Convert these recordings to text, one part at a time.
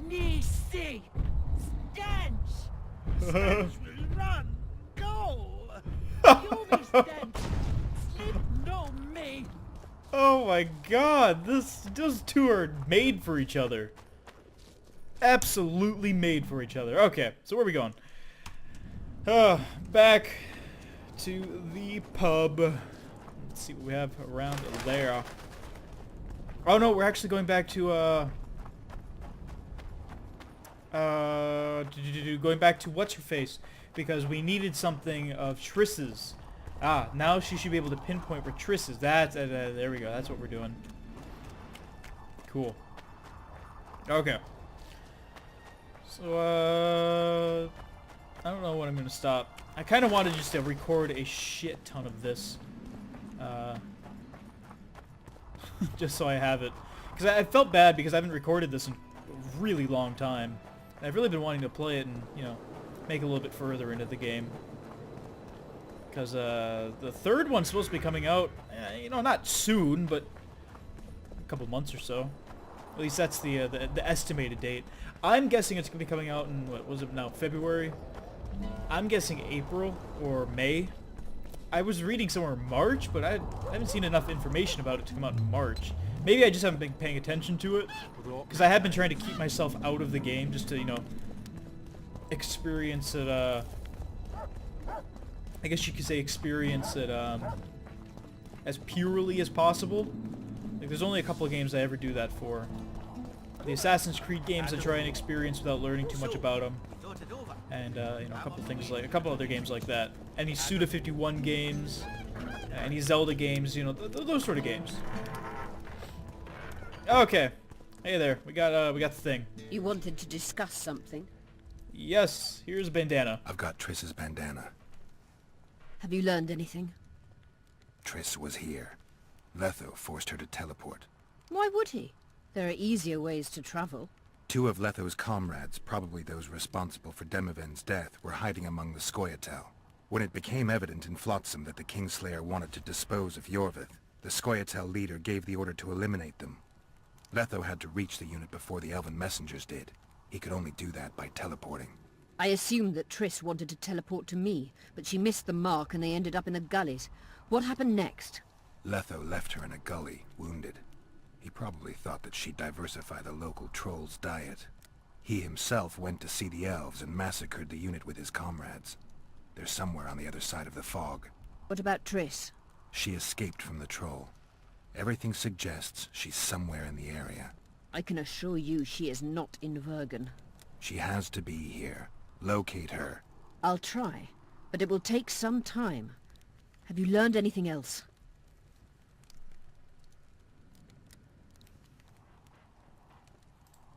Nisi! Stench! Stench will run! Go! You be stench! Sleep no me! Oh my god, those two are made for each other. Absolutely made for each other. Okay, so where are we going? Back to the pub. Let's see what we have around there. Oh no, we're actually going back to going back to what's her face, because we needed something of Triss's. Ah, now she should be able to pinpoint where Triss is. That's there we go. That's what we're doing. Cool. Okay. So I don't know when I'm gonna stop. I kind of wanted just to record a shit ton of this, just so I have it, because I felt bad because I haven't recorded this in a really long time. I've really been wanting to play it and, you know, make a little bit further into the game. Because the third one's supposed to be coming out, you know, not soon, but a couple months or so. At least that's the estimated date. I'm guessing it's going to be coming out in, what was it now, February? I'm guessing April or May. I was reading somewhere March, but I haven't seen enough information about it to come out in March. Maybe I just haven't been paying attention to it, because I have been trying to keep myself out of the game just to, you know, experience it, I guess you could say experience it, as purely as possible. Like, there's only a couple of games I ever do that for. The Assassin's Creed games I try and experience without learning too much about them. And, you know, a couple other games like that. Any Suda 51 games, any Zelda games, you know, those sort of games. Okay. Hey there. We got the thing. You wanted to discuss something? Yes, here's a bandana. I've got Triss's bandana. Have you learned anything? Triss was here. Letho forced her to teleport. Why would he? There are easier ways to travel. Two of Letho's comrades, probably those responsible for Demoven's death, were hiding among the Scoia'tael. When it became evident in Flotsam that the Kingslayer wanted to dispose of Yorvith, the Scoia'tael leader gave the order to eliminate them. Letho had to reach the unit before the Elven messengers did. He could only do that by teleporting. I assumed that Triss wanted to teleport to me, but she missed the mark and they ended up in the gullies. What happened next? Letho left her in a gully, wounded. He probably thought that she'd diversify the local trolls' diet. He himself went to see the elves and massacred the unit with his comrades. They're somewhere on the other side of the fog. What about Triss? She escaped from the troll. Everything suggests she's somewhere in the area. I can assure you she is not in Vergen. She has to be here. Locate her. I'll try, but it will take some time. Have you learned anything else?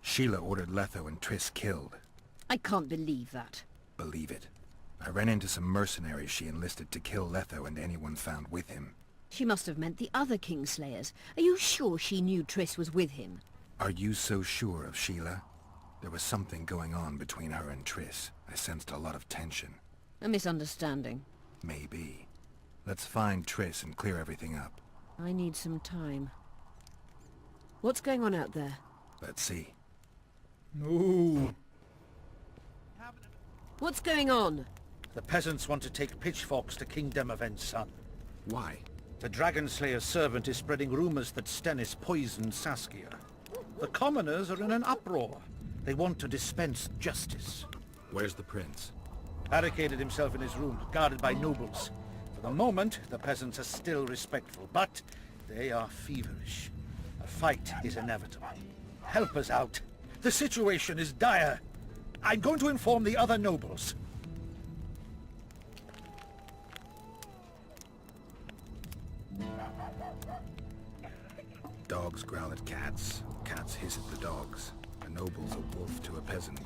Sheila ordered Letho and Triss killed. I can't believe that. Believe it. I ran into some mercenaries she enlisted to kill Letho and anyone found with him. She must have meant the other Kingslayers. Are you sure she knew Triss was with him? Are you so sure of Sheila? There was something going on between her and Triss. I sensed a lot of tension. A misunderstanding. Maybe. Let's find Triss and clear everything up. I need some time. What's going on out there? Let's see. Ooh. What's going on? The peasants want to take pitchforks to King Demoven's son. Why? The Dragon Slayer's servant is spreading rumors that Stennis poisoned Saskia. The commoners are in an uproar. They want to dispense justice. Where's the prince? Barricaded himself in his room, guarded by nobles. For the moment, the peasants are still respectful, but they are feverish. A fight is inevitable. Help us out. The situation is dire. I'm going to inform the other nobles. Dogs growl at cats. Cats hiss at the dogs. A noble's a wolf to a peasant.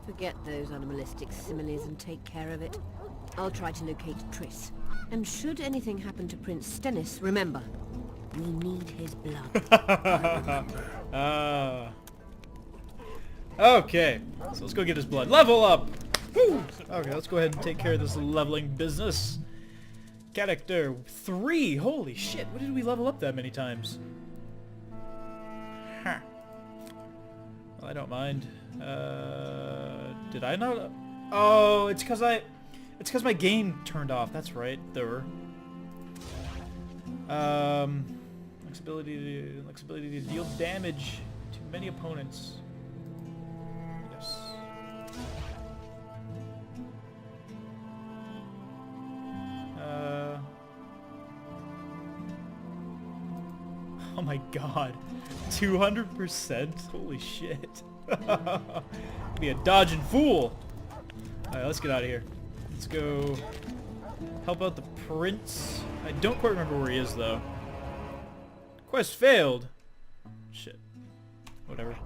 Forget those animalistic similes and take care of it. I'll try to locate Triss. And should anything happen to Prince Stennis, remember, we need his blood. I remember. Okay, so let's go get his blood. Level up! Woo! Okay, let's go ahead and take care of this leveling business. Character 3. Holy shit, what did we level up that many times? Huh. Well, I don't mind. Did I not? Oh, it's because my game turned off. That's right. There. Flexibility to deal damage to many opponents. Yes. Oh my god. 200%? Holy shit. Be a dodging fool. Alright, let's get out of here. Let's go help out the prince. I don't quite remember where he is, though. Quest failed. Shit. Whatever.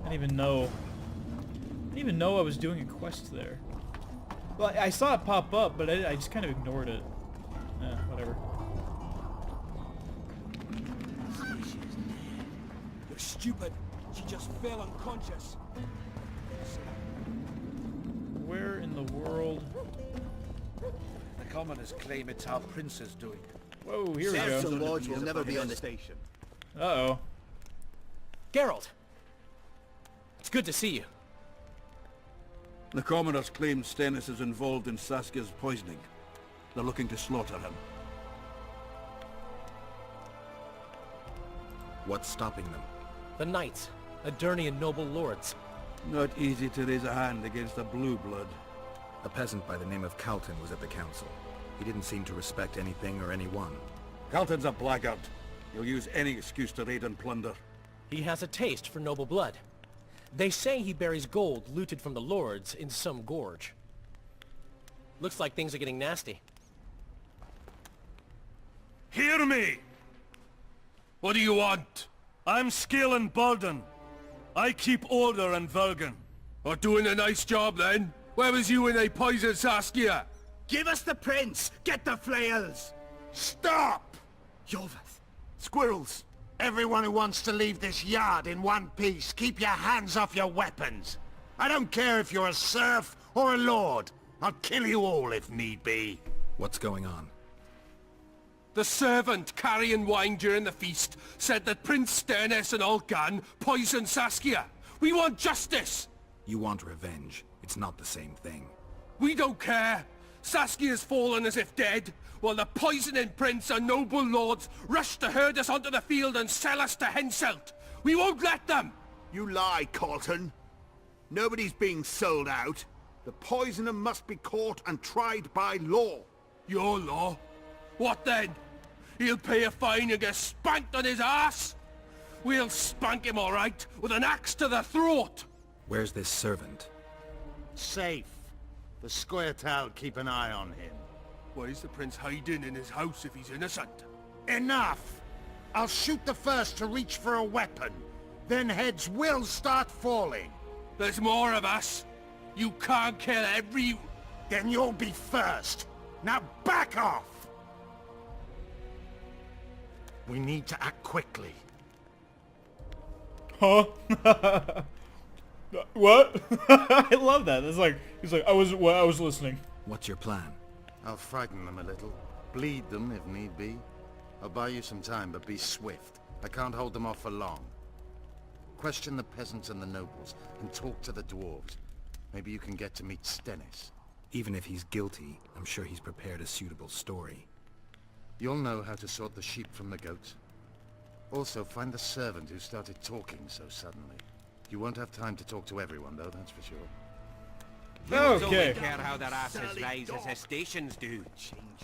I didn't even know I was doing a quest there. Well, I saw it pop up, but I just kind of ignored it. Whatever. You're stupid. She just fell unconscious. Where in the world? The commoners claim it's our prince's doing. Whoa, here we The go. lodge will never be on the station. Uh-oh. Geralt! It's good to see you. The commoners claim Stennis is involved in Saskia's poisoning. They're looking to slaughter him. What's stopping them? The knights, Adernian noble lords. Not easy to raise a hand against a blue blood. A peasant by the name of Calton was at the council. He didn't seem to respect anything or anyone. Calton's a blackguard. He'll use any excuse to raid and plunder. He has a taste for noble blood. They say he buries gold looted from the lords in some gorge. Looks like things are getting nasty. Hear me! What do you want? I'm Skill Balden. I keep order in Vergen. Are doing a nice job then? Where was you when they poisoned Saskia? Give us the prince! Get the flails! Stop! Yorvith! Squirrels! Everyone who wants to leave this yard in one piece, keep your hands off your weapons. I don't care if you're a serf or a lord. I'll kill you all if need be. What's going on? The servant carrying wine during the feast said that Prince Stennis and Olcan poisoned Saskia. We want justice! You want revenge. It's not the same thing. We don't care. Saskia's fallen as if dead, while the poisoning prince and noble lords rush to herd us onto the field and sell us to Henselt. We won't let them! You lie, Colton. Nobody's being sold out. The poisoner must be caught and tried by law. Your law? What then? He'll pay a fine and get spanked on his ass? We'll spank him all right, with an axe to the throat! Where's this servant? Safe. The Scoia'tael keep an eye on him. Why is the prince hiding in his house if he's innocent? Enough! I'll shoot the first to reach for a weapon. Then heads will start falling. There's more of us. You can't kill every... Then you'll be first. Now back off! We need to act quickly. Huh? What? I love that. It's like he's like I was listening. What's your plan? I'll frighten them a little. Bleed them if need be. I'll buy you some time, but be swift. I can't hold them off for long. Question the peasants and the nobles, and talk to the dwarves. Maybe you can get to meet Stennis. Even if he's guilty, I'm sure he's prepared a suitable story. You'll know how to sort the sheep from the goats. Also, find the servant who started talking so suddenly. You won't have time to talk to everyone, though, that's for sure. Okay. care how their asses rise as their stations do.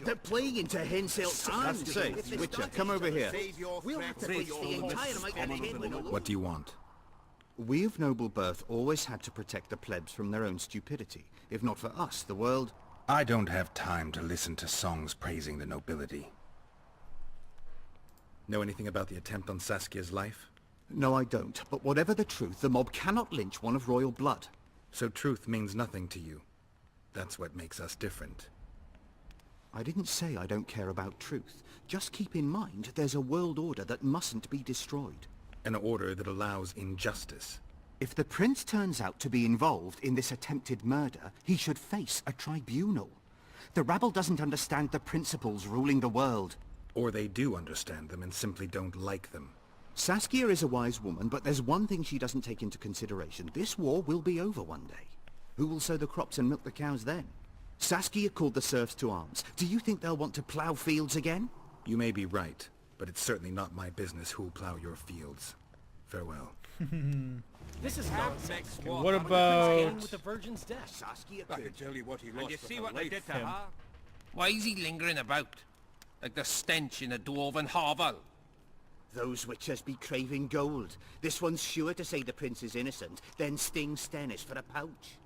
They're playing into Henselt's hands. That's safe. Witcher, come over here. We'll have to face the entire amount of handling alone. What do you want? We of noble birth always had to protect the plebs from their own stupidity. If not for us, the world... I don't have time to listen to songs praising the nobility. Know anything about the attempt on Saskia's life? No, I don't. But whatever the truth, the mob cannot lynch one of royal blood. So truth means nothing to you. That's what makes us different. I didn't say I don't care about truth. Just keep in mind there's a world order that mustn't be destroyed. An order that allows injustice. If the prince turns out to be involved in this attempted murder, he should face a tribunal. The rabble doesn't understand the principles ruling the world. Or they do understand them and simply don't like them. Saskia is a wise woman, but there's one thing she doesn't take into consideration. This war will be over one day. Who will sow the crops and milk the cows then? Saskia called the serfs to arms. Do you think they'll want to plough fields again? You may be right, but it's certainly not my business who'll plough your fields. Farewell. This is nonsense. Okay, what about... with the Virgin's death? Saskia I can tell you what he lost. And you for see her what they life. did to Him. her? Why is he lingering about? Like the stench in a dwarven hovel? Those witches be craving gold. This one's sure to say the prince is innocent, then sting Stennis for a pouch.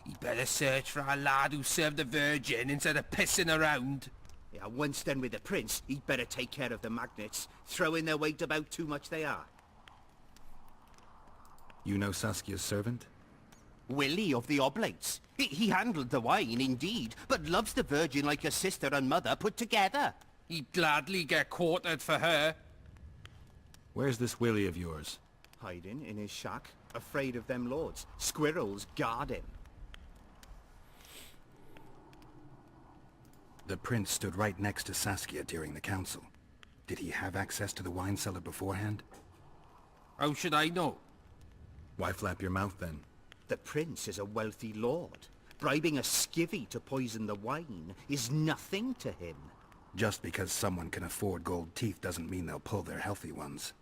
He better search for a lad who served the Virgin instead of pissing around. Yeah, once done with the prince, he'd better take care of the magnets. Throwing their weight about too much they are. You know Saskia's servant? Willie of the Oblates. He handled the wine, indeed, but loves the Virgin like a sister and mother put together. He'd gladly get quartered for her. Where's this Willie of yours? Hiding in his shack, afraid of them lords. Squirrels guard him. The prince stood right next to Saskia during the council. Did he have access to the wine cellar beforehand? How should I know? Why flap your mouth then? The prince is a wealthy lord. Bribing a skivvy to poison the wine is nothing to him. Just because someone can afford gold teeth doesn't mean they'll pull their healthy ones.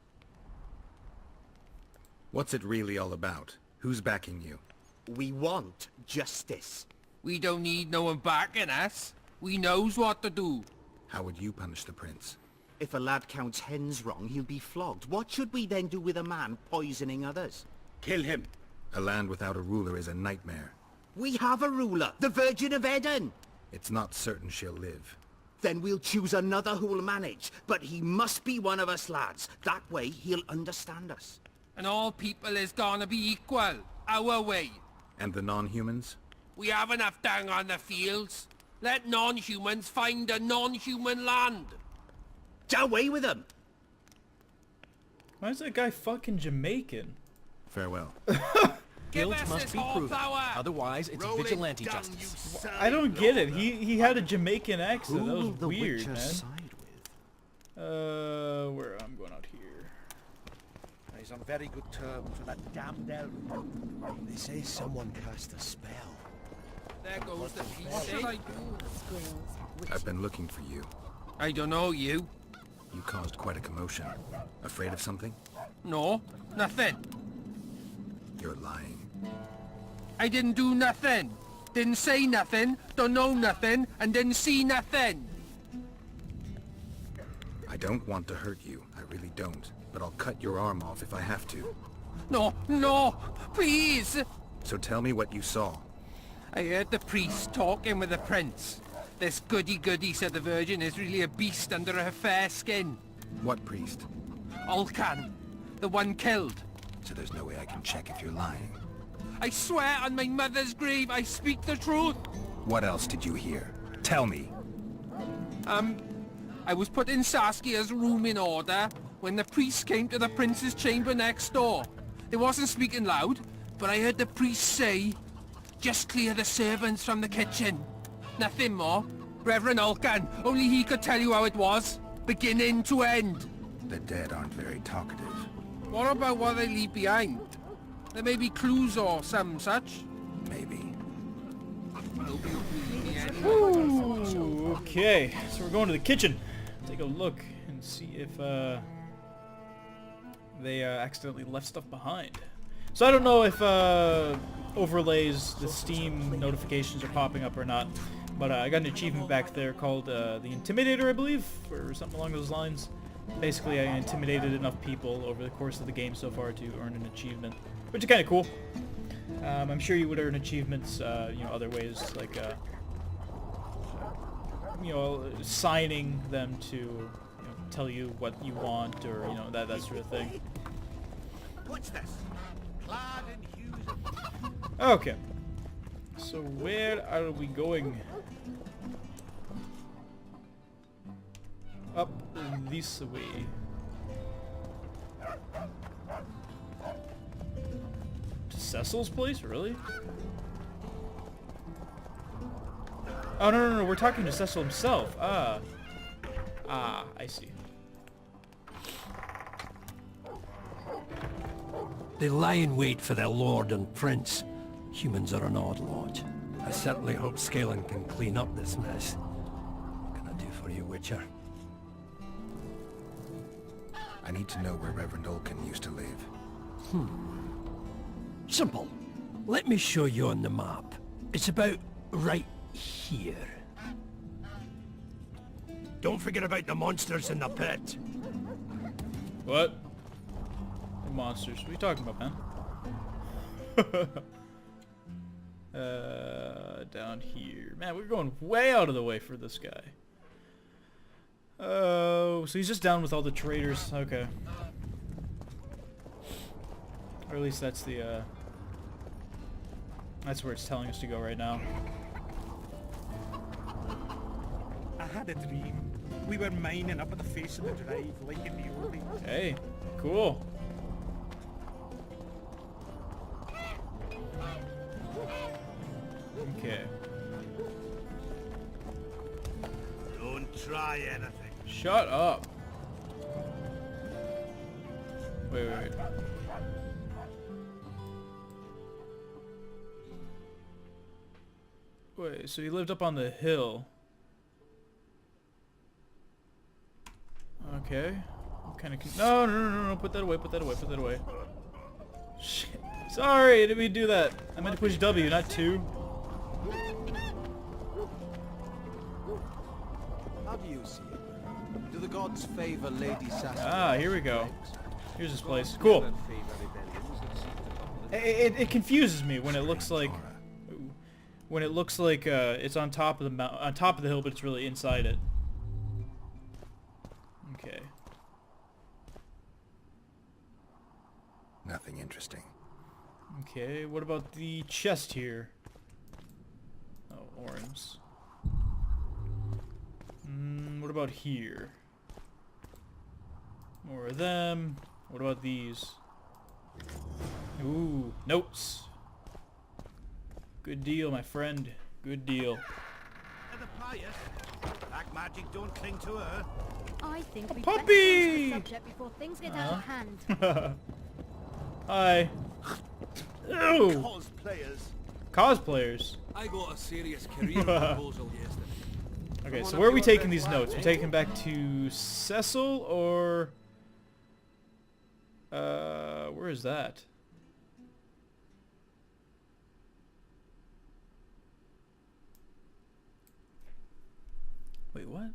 What's it really all about? Who's backing you? We want justice. We don't need no one backing us. We knows what to do. How would you punish the prince? If a lad counts hens wrong, he'll be flogged. What should we then do with a man poisoning others? Kill him. A land without a ruler is a nightmare. We have a ruler, the Virgin of Eden. It's not certain she'll live. Then we'll choose another who'll manage. But he must be one of us lads. That way he'll understand us. And all people is gonna be equal. Our way. And the non-humans? We have enough dung on the fields. Let non-humans find a non-human land. Away with them! Why is that guy fucking Jamaican? Farewell. Guilt us must his be whole proven. power. Otherwise, it's vigilante justice. I don't get it. He had a Jamaican accent. Who That was will the weird, Witcher man. side with? Where I'm going out here. He's on very good terms with that damned elf. They say someone cast a spell. There goes the piece. What should I do? I've been looking for you. I don't know you. You caused quite a commotion. Afraid of something? No, nothing. You're lying. I didn't do nothing. Didn't say nothing, don't know nothing, and didn't see nothing. I don't want to hurt you. I really don't. But I'll cut your arm off if I have to. No, no, please. So tell me what you saw. I heard the priest talking with the prince. This goody-goody said the Virgin is really a beast under her fair skin. What priest? Ulcan, the one killed. So there's no way I can check if you're lying. I swear on my mother's grave I speak the truth. What else did you hear? Tell me. I was put in Saskia's room in order when the priest came to the prince's chamber next door. They wasn't speaking loud, but I heard the priest say, "Just clear the servants from the kitchen." Nothing more. Reverend Ulcan, only he could tell you how it was, beginning to end. The dead aren't very talkative. What about what they leave behind? There may be clues or some such. Maybe. Ooh, okay, so we're going to the kitchen. Take a look and see if they accidentally left stuff behind. So I don't know if overlays, the Steam notifications are popping up or not, but I got an achievement back there called the Intimidator, I believe, or something along those lines. Basically, I intimidated enough people over the course of the game so far to earn an achievement, which is kind of cool. I'm sure you would earn achievements, other ways, like, signing them to, tell you what you want, or, that sort of thing. What's this? Clad in hues of... Okay. So where are we going? Up this way. To Cecil's place? Really? Oh, no, we're talking to Cecil himself. I see. They lie in wait for their lord and prince. Humans are an odd lot. I certainly hope Scanlan can clean up this mess. What can I do for you, Witcher? I need to know where Reverend Olkin used to live. Simple. Let me show you on the map. It's about right here. Don't forget about the monsters in the pit. What? The monsters. What are you talking about, man? Down here. Man, we're going way out of the way for this guy. Oh, so he's just down with all the traitors. Okay. Or at least that's the, that's where it's telling us to go right now. I had a dream. We were mining up at the face of the drive, like in the old days. Hey, cool. Okay. Don't try anything. Shut up. Wait. Wait, so he lived up on the hill. Okay. I'm kind of no, put that away. Shit. Sorry, I didn't mean to do that. I meant to push W, not 2. How do you see it? Do the gods favor Lady Saskia? Ah, here we go. Here's this place. Cool. It confuses me when it looks like it's on top of the hill, but it's really inside it. Okay. Nothing interesting. Okay, what about the chest here? Oh, orange. What about here? More of them. What about these? Ooh, notes. Good deal, my friend. Good deal. The pious. Black magic don't cling to her. I think we puppy! the subject before things get out of hand. Hi. Ew. Cosplayers. I got a serious career proposal yesterday. Okay, so where are we taking these notes? We taking back to Cecil or where is that? Wait, what?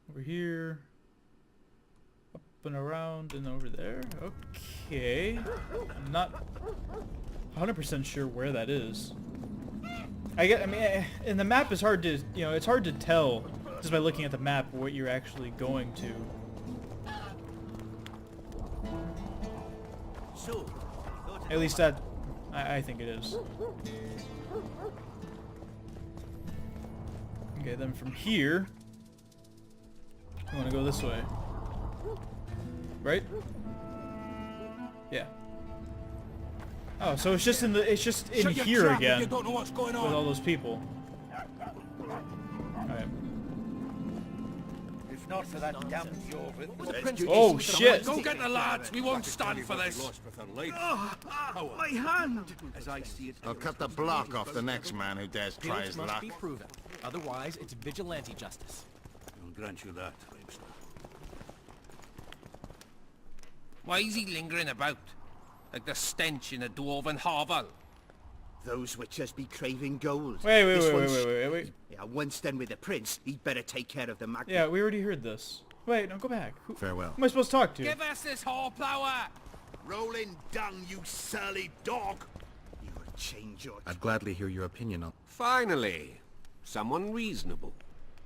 Over here. Up and around and over there. Okay. I'm not 100% sure where that is. I mean, and the map is hard to, it's hard to tell just by looking at the map what you're actually going to. At least that, I think it is. Okay, then from here, I want to go this way. Right? Yeah. Oh, so it's just in here again. You don't know what's going on. With all those people. Alright. If not for that damn Jorvith. Oh shit! Go get the lads. We won't stand for this. My hand! As I see it. I'll cut the block off the next man who dares try Guilt his must luck. be proven. Otherwise, it's vigilante justice. I'll grant you that, Webster. Why is he lingering about? Like the stench in a dwarven hovel. Those witchers be craving gold. Wait. Yeah, once done with the prince, he'd better take care of the magnet. Yeah, we already heard this. Wait, no, go back. Farewell. Who am I supposed to talk to? Give us this hornplower! Rolling dung, you surly dog! You will change your... I'd gladly hear your opinion on... Finally, someone reasonable.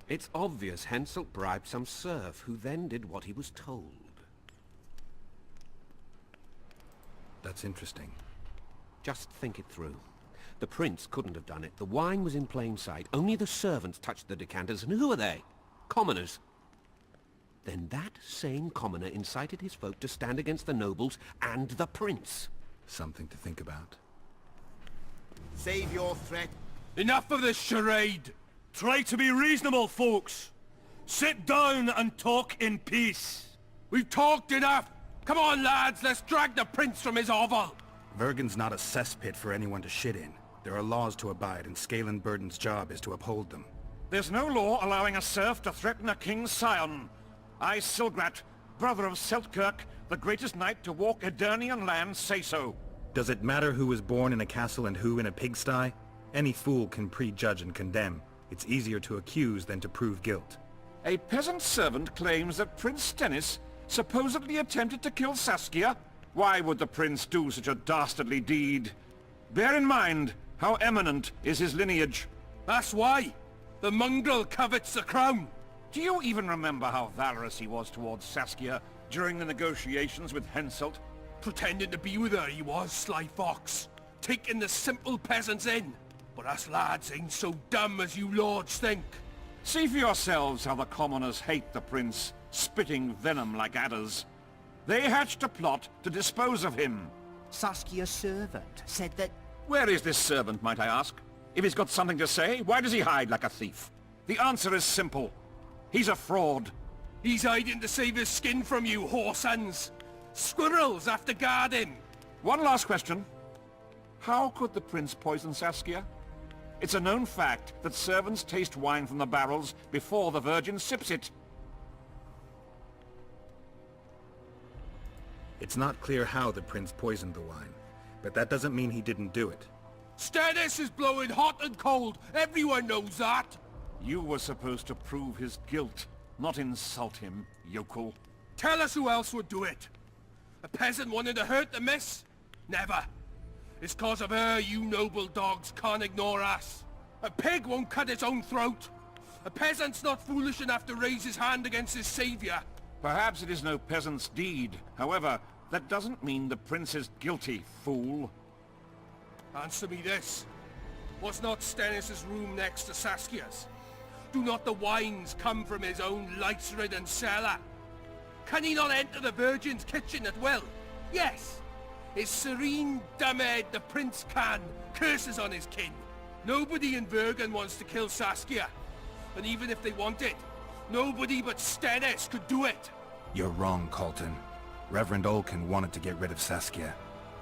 It's obvious Henselt bribed some serf who then did what he was told. That's interesting. Just think it through. The prince couldn't have done it. The wine was in plain sight. Only the servants touched the decanters, and who are they? Commoners. Then that same commoner incited his folk to stand against the nobles and the prince. Something to think about. Save your threat. Enough of this charade! Try to be reasonable, folks. Sit down and talk in peace. We've talked enough! Come on, lads, let's drag the prince from his hovel. Vergen's not a cesspit for anyone to shit in. There are laws to abide, and Scalen Burden's job is to uphold them. There's no law allowing a serf to threaten a king's scion. I, Silgrat, brother of Seltkirk, the greatest knight to walk Edirnian land, say so. Does it matter who was born in a castle and who in a pigsty? Any fool can prejudge and condemn. It's easier to accuse than to prove guilt. A peasant servant claims that Prince Stennis supposedly attempted to kill Saskia. Why would the prince do such a dastardly deed? Bear in mind how eminent is his lineage. That's why. The mongrel covets the crown. Do you even remember how valorous he was towards Saskia during the negotiations with Henselt? Pretending to be with her he was, sly fox. Taking the simple peasants in. But us lads ain't so dumb as you lords think. See for yourselves how the commoners hate the prince, spitting venom like adders. They hatched a plot to dispose of him. Saskia's servant said that... Where is this servant, might I ask? If he's got something to say, why does he hide like a thief? The answer is simple. He's a fraud. He's hiding to save his skin from you, whoresons. Squirrels have to guard him. One last question. How could the prince poison Saskia? It's a known fact that servants taste wine from the barrels before the virgin sips it. It's not clear how the prince poisoned the wine, but that doesn't mean he didn't do it. Stennis is blowing hot and cold. Everyone knows that. You were supposed to prove his guilt, not insult him, yokel. Tell us who else would do it. A peasant wanted to hurt the miss? Never. It's cause of her you noble dogs can't ignore us. A pig won't cut its own throat. A peasant's not foolish enough to raise his hand against his savior. Perhaps it is no peasant's deed. However, that doesn't mean the prince is guilty, fool. Answer me this. Was not Stennis' room next to Saskia's? Do not the wines come from his own lice-ridden cellar? Can he not enter the Virgin's kitchen at will? Yes. His serene dumbhead the prince can, curses on his kin. Nobody in Vergen wants to kill Saskia. And even if they want it, nobody but Stennis could do it. You're wrong, Colton. Reverend Olkin wanted to get rid of Saskia.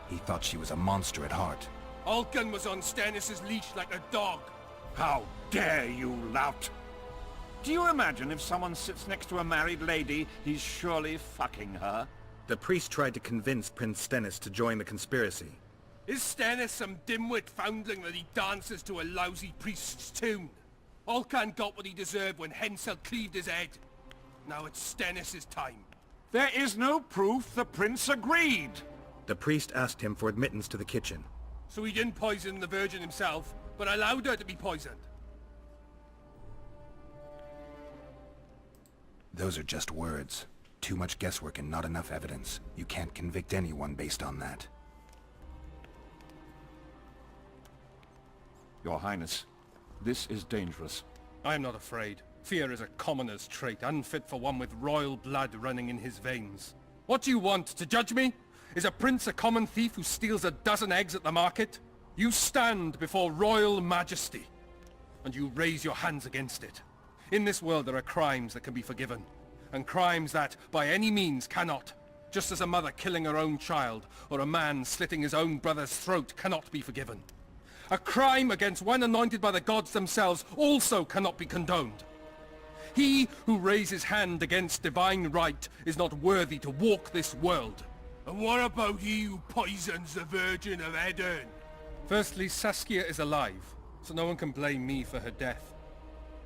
He thought she was a monster at heart. Olkin was on Stennis' leash like a dog. How dare you, lout! Do you imagine if someone sits next to a married lady, he's surely fucking her? The priest tried to convince Prince Stennis to join the conspiracy. Is Stennis some dimwit foundling that he dances to a lousy priest's tune? Olcan got what he deserved when Henselt cleaved his head. Now it's Stennis' time. There is no proof the prince agreed. The priest asked him for admittance to the kitchen. So he didn't poison the Virgin himself, but allowed her to be poisoned. Those are just words. Too much guesswork and not enough evidence. You can't convict anyone based on that. Your Highness, this is dangerous. I am not afraid. Fear is a commoner's trait, unfit for one with royal blood running in his veins. What do you want, to judge me? Is a prince a common thief who steals a dozen eggs at the market? You stand before royal majesty, and you raise your hands against it. In this world there are crimes that can be forgiven, and crimes that, by any means, cannot. Just as a mother killing her own child, or a man slitting his own brother's throat cannot be forgiven. A crime against one anointed by the gods themselves also cannot be condoned. He who raises hand against divine right is not worthy to walk this world. And what about he who poisons the Virgin of Edirn? Firstly, Saskia is alive, so no one can blame me for her death.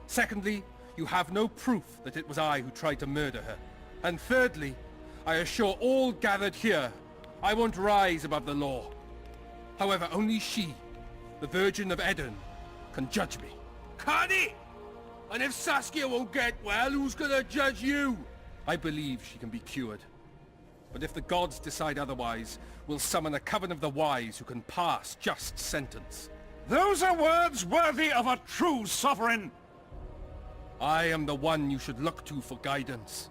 Secondly, you have no proof that it was I who tried to murder her. And thirdly, I assure all gathered here, I won't rise above the law. However, only she, the Virgin of Edirn, can judge me. Can he? And if Saskia won't get well, who's gonna judge you? I believe she can be cured. But if the gods decide otherwise, we'll summon a coven of the wise who can pass just sentence. Those are words worthy of a true sovereign! I am the one you should look to for guidance.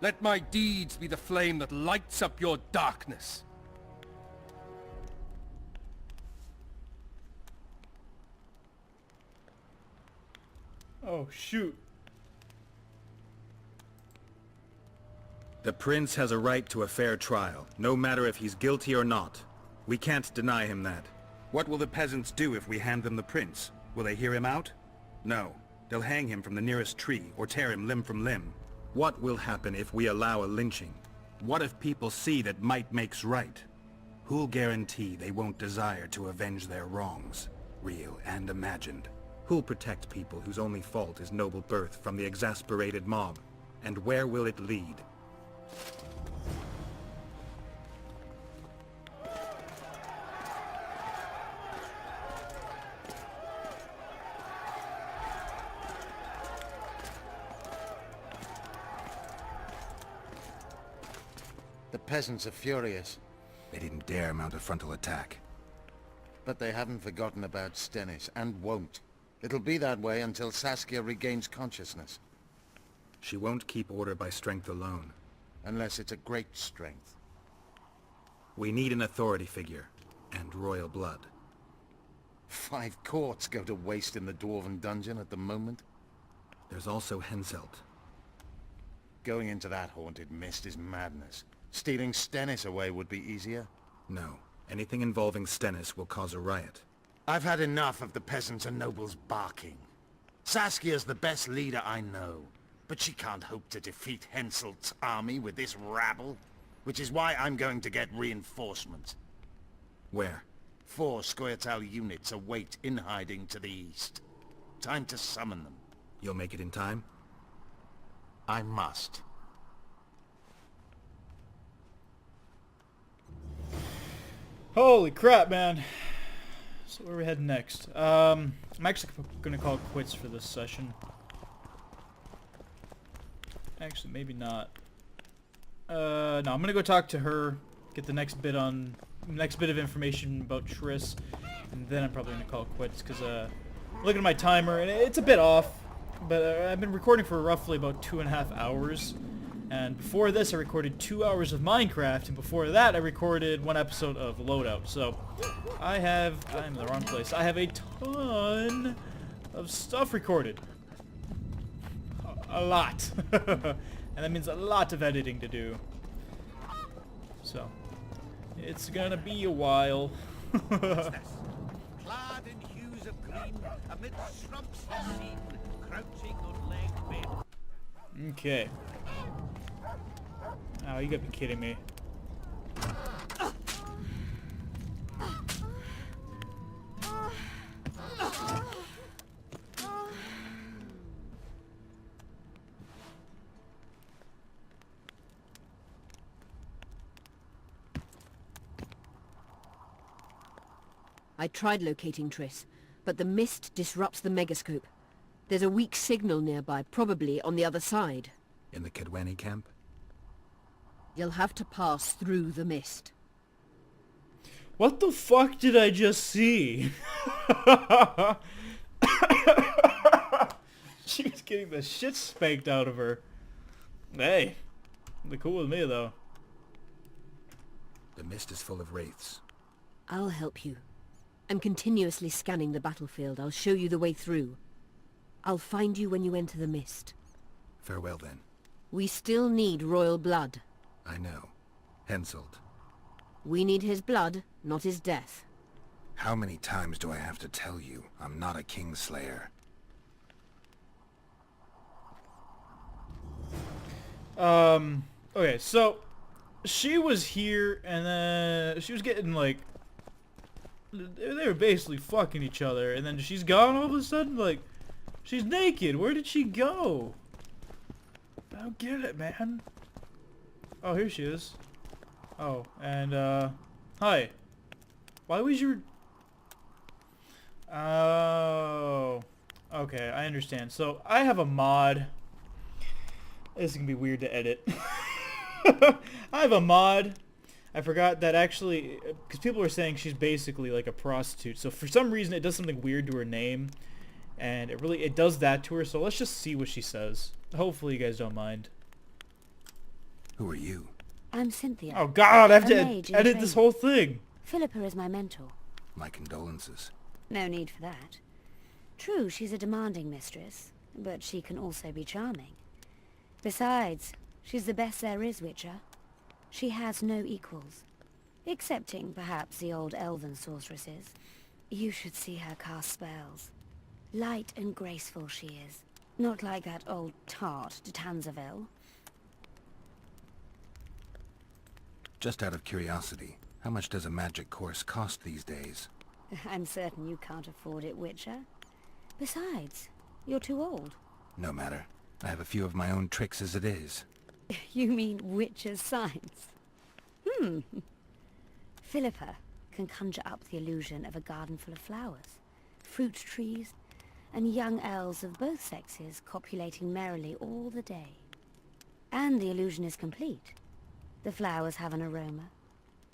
Let my deeds be the flame that lights up your darkness. Oh, shoot. The prince has a right to a fair trial, no matter if he's guilty or not. We can't deny him that. What will the peasants do if we hand them the prince? Will they hear him out? No. They'll hang him from the nearest tree, or tear him limb from limb. What will happen if we allow a lynching? What if people see that might makes right? Who'll guarantee they won't desire to avenge their wrongs, real and imagined? Who'll protect people whose only fault is noble birth from the exasperated mob? And where will it lead? The peasants are furious. They didn't dare mount a frontal attack. But they haven't forgotten about Stennis, and won't. It'll be that way until Saskia regains consciousness. She won't keep order by strength alone. Unless it's a great strength. We need an authority figure, and royal blood. 5 courts go to waste in the Dwarven dungeon at the moment. There's also Henselt. Going into that haunted mist is madness. Stealing Stennis away would be easier. No. Anything involving Stennis will cause a riot. I've had enough of the peasants and nobles barking. Saskia's the best leader I know, but she can't hope to defeat Henselt's army with this rabble, which is why I'm going to get reinforcements. Where? 4 Scoia'tael units await in hiding to the east. Time to summon them. You'll make it in time? I must. Holy crap, man. So where are we heading next? I'm actually going to call it quits for this session. Actually, maybe not. No, I'm going to go talk to her, get the next bit of information about Triss, and then I'm probably going to call it quits, because looking at my timer, and it's a bit off, but I've been recording for roughly about 2.5 hours. And before this, I recorded 2 hours of Minecraft, and before that, I recorded 1 episode of Loadout. So, I'm in the wrong place. I have a ton of stuff recorded. A lot. And that means a lot of editing to do. So, it's gonna be a while. Clad in hues of green, amid shrubs unseen, crouching on legged men. Okay. Oh, you gotta be kidding me. I tried locating Triss, but the mist disrupts the megascope. There's a weak signal nearby, probably on the other side. In the Kedweni camp? You'll have to pass through the mist. What the fuck did I just see? She was getting the shit spanked out of her. Hey, they're cool with me though. The mist is full of wraiths. I'll help you. I'm continuously scanning the battlefield. I'll show you the way through. I'll find you when you enter the mist. Farewell then. We still need royal blood. I know. Henselt. We need his blood, not his death. How many times do I have to tell you I'm not a kingslayer? Okay, so she was here and then she was getting like, they were basically fucking each other, and then she's gone all of a sudden. Like, she's naked. Where did she go? I don't get it, man. Oh, here she is. Oh, and hi. Why was your... Oh, okay, I understand. So I have a mod. This is gonna be weird to edit. I have a mod. I forgot that actually, because people were saying she's basically like a prostitute. So for some reason it does something weird to her name, and it does that to her. So let's just see what she says. Hopefully you guys don't mind. Who are you? I'm Cynthia. Oh God, I have a to mage in edit training. this whole thing. Philippa is my mentor. My condolences. No need for that. True, she's a demanding mistress, but she can also be charming. Besides, She's the best there is, Witcher. She has no equals. Excepting, perhaps, the old elven sorceresses. You should see her cast spells. Light and graceful she is. Not like that old tart de Tanzaville. Just out of curiosity, how much does a magic course cost these days? I'm certain you can't afford it, Witcher. Besides, you're too old. No matter. I have a few of my own tricks as it is. You mean Witcher's science? Philippa can conjure up the illusion of a garden full of flowers, fruit trees, and young elves of both sexes copulating merrily all the day. And the illusion is complete. The flowers have an aroma.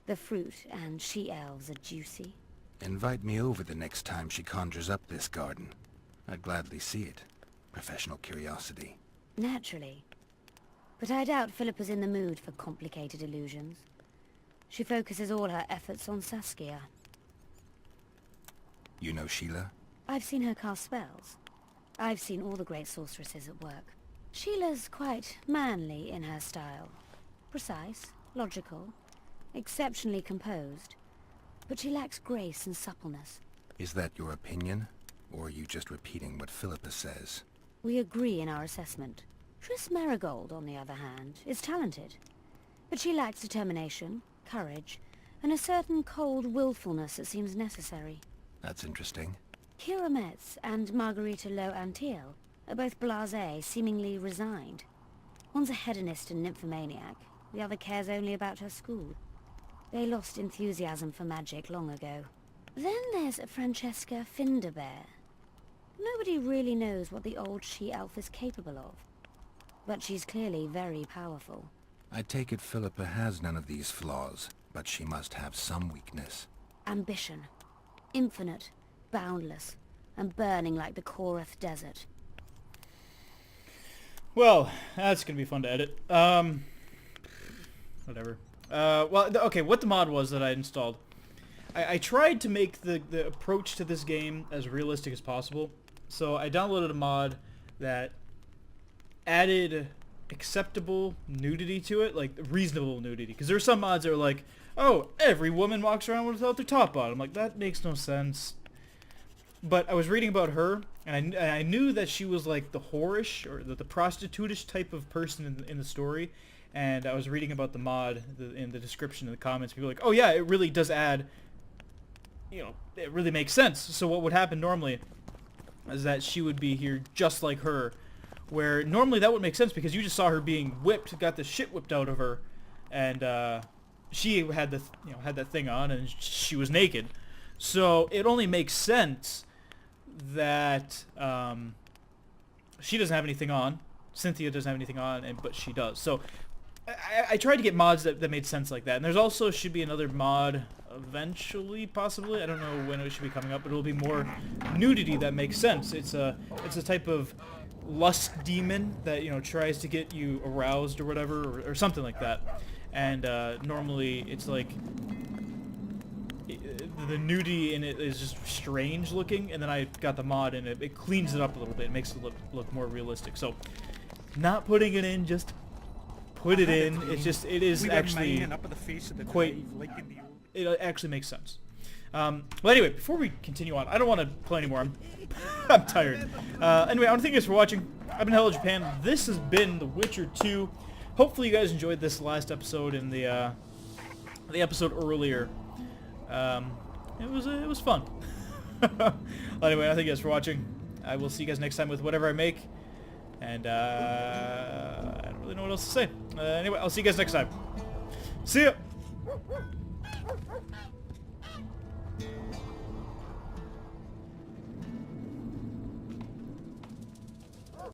The fruit and she-elves are juicy. Invite me over the next time she conjures up this garden. I'd gladly see it. Professional curiosity. Naturally. But I doubt Philippa's in the mood for complicated illusions. She focuses all her efforts on Saskia. You know Sheila? I've seen her cast spells. I've seen all the great sorceresses at work. Sheila's quite manly in her style. Precise, logical, exceptionally composed. But she lacks grace and suppleness. Is that your opinion? Or are you just repeating what Philippa says? We agree in our assessment. Triss Marigold, on the other hand, is talented. But she lacks determination, courage, and a certain cold willfulness that seems necessary. That's interesting. Kira Metz and Margarita Lo Antiel are both blasé, seemingly resigned. One's a hedonist and nymphomaniac. The other cares only about her school. They lost enthusiasm for magic long ago. Then there's Francesca Finderbear. Nobody really knows what the old she-elf is capable of. But she's clearly very powerful. I take it Philippa has none of these flaws, but she must have some weakness. Ambition. Infinite, boundless, and burning like the Korath Desert. Well, that's gonna be fun to edit. Whatever. Okay, what the mod was that I installed. I tried to make the approach to this game as realistic as possible. So I downloaded a mod that added acceptable nudity to it, like reasonable nudity. Because there are some mods that are like, oh, every woman walks around without their top on. I'm like, that makes no sense. But I was reading about her, and I knew that she was like the whorish, or the prostitutish type of person in the story. And I was reading about the mod in the description in the comments. People were like, oh yeah, it really does add, it really makes sense. So what would happen normally is that she would be here just like her, where normally that would make sense because you just saw her being whipped, got the shit whipped out of her, and she had had that thing on and she was naked. So it only makes sense that she doesn't have anything on, Cynthia doesn't have anything on, but she does. So I tried to get mods that made sense like that. And there's also should be another mod eventually, possibly. I don't know when it should be coming up, but it'll be more nudity that makes sense. It's a type of lust demon that tries to get you aroused or whatever, or something like that. And normally it's like the nudity in it is just strange looking, and then I got the mod and it cleans it up a little bit. It makes it look more realistic. So not putting it in, just put it in. It is actually quite. It actually makes sense. Well, anyway, before we continue on, I don't want to play anymore. I'm tired. Anyway, I want to thank you guys for watching. I've been HelloJapan. This has been The Witcher 2. Hopefully, you guys enjoyed this last episode and the episode earlier. It was fun. Well, anyway, I thank you guys for watching. I will see you guys next time with whatever I make. And I don't really know what else to say. Anyway, I'll see you guys next time. See ya!